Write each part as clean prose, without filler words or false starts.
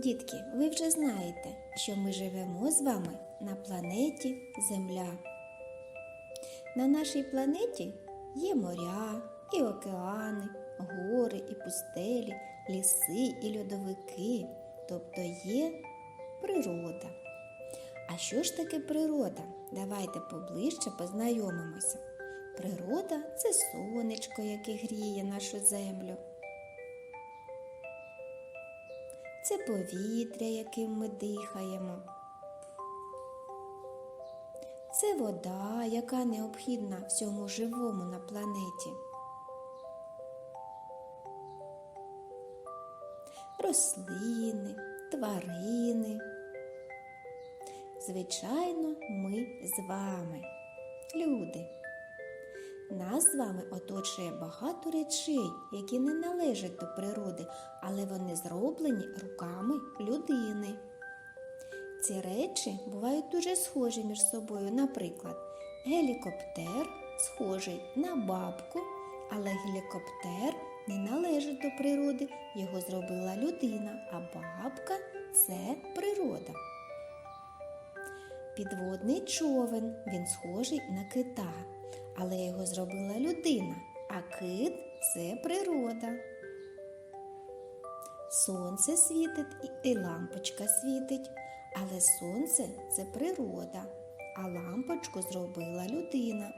Дітки, ви вже знаєте, що ми живемо з вами на планеті Земля. На нашій планеті є моря і океани, гори і пустелі, ліси і льодовики, тобто є природа. А що ж таке природа? Давайте поближче познайомимося. Природа – це сонечко, яке гріє нашу землю. Це повітря, яким ми дихаємо. Це вода, яка необхідна всьому живому на планеті. Рослини, тварини. Звичайно, ми з вами, люди. Нас з вами оточує багато речей, які не належать до природи, але вони зроблені руками людини. Ці речі бувають дуже схожі між собою. Наприклад, гелікоптер схожий на бабку, але гелікоптер не належить до природи, його зробила людина, а бабка – це природа. Підводний човен, він схожий на кита, але його зробила людина, а кит – це природа. Сонце світить і лампочка світить, але сонце – це природа, а лампочку зробила людина.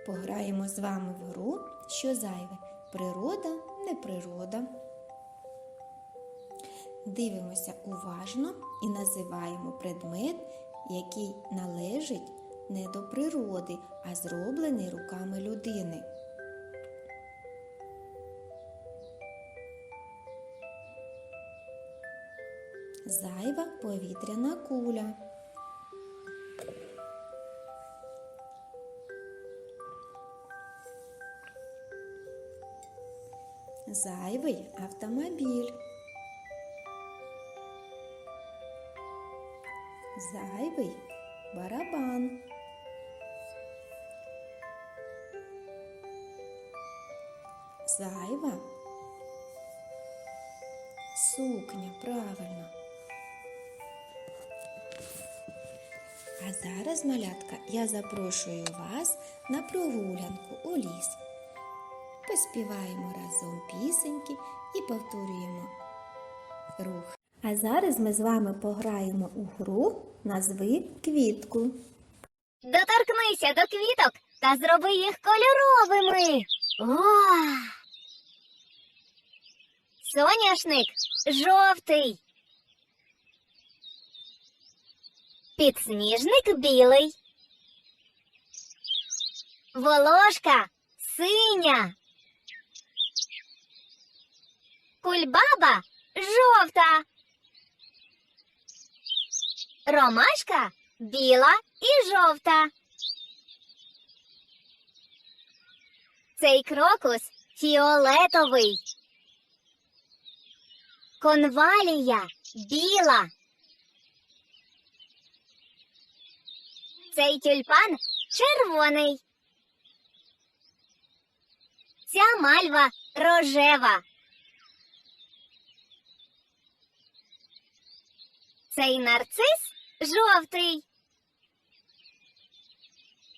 Пограємо з вами в гру «Що зайве? Природа, не природа». Дивимося уважно і називаємо предмет, який належить не до природи, а зроблений руками людини. Зайва повітряна куля. Зайвий автомобіль. Зайвий барабан. Зайва сукня, правильно. А зараз, малятка, я запрошую вас на прогулянку у ліс. Поспіваємо разом пісеньки і повторюємо рух. А зараз ми з вами пограємо у гру «Назви квітку». Доторкнися до квіток та зроби їх кольоровими. Соняшник жовтий. Підсніжник білий. Волошка синя. Кульбаба жовта. Ромашка біла і жовта. Цей крокус фіолетовий. Конвалія біла. Цей тюльпан червоний. Ця мальва рожева. Цей нарцис жовтий.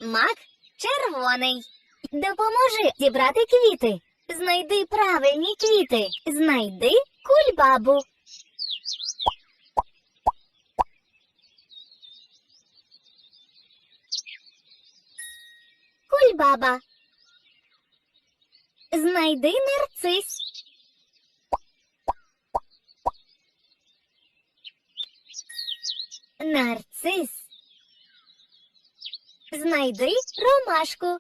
Мак червоний. Допоможи зібрати квіти. Знайди правильні квіти. Знайди кульбабу. Кульбаба. Знайди нарцис. Нарцис. Знайди ромашку.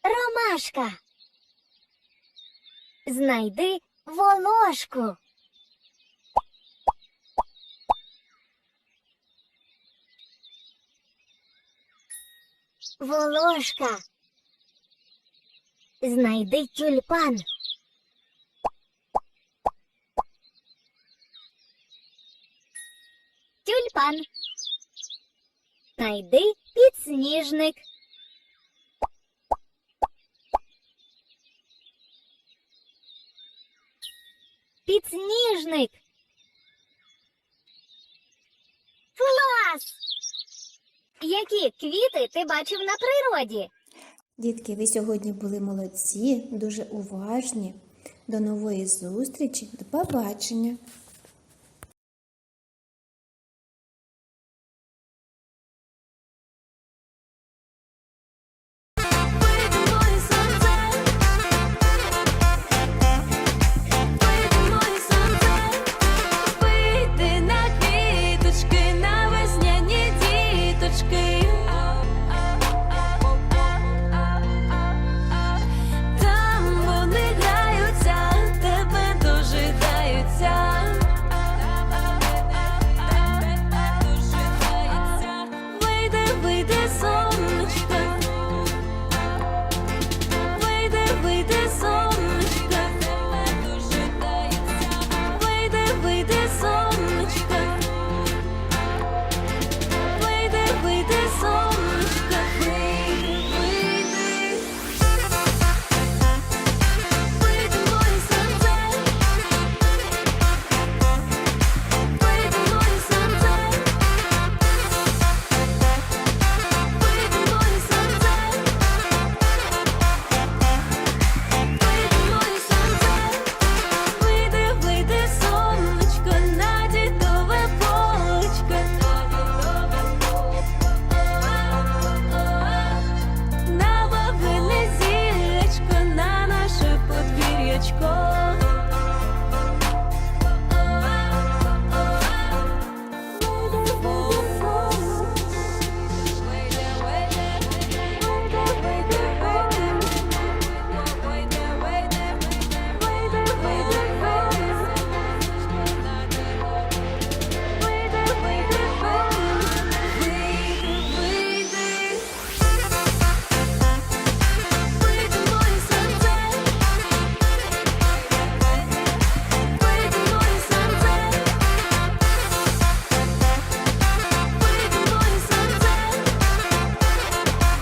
Ромашка. Знайди волошку. Волошка. Знайди тюльпан. Тюльпан. Знайди підсніжник. Підсніжник. Клас! Які квіти ти бачив на природі? Дітки, ви сьогодні були молодці, дуже уважні. До нової зустрічі, до побачення! Вийди на квіточки, на весняні діточки. Там вони граються, тебе дожидаються. Вийди, вийди, сонечко. Вийди, вийди, сонечко. Тебе дожидаються. Вийди, вийди, сонечко. Вийди, вийди, сонечко.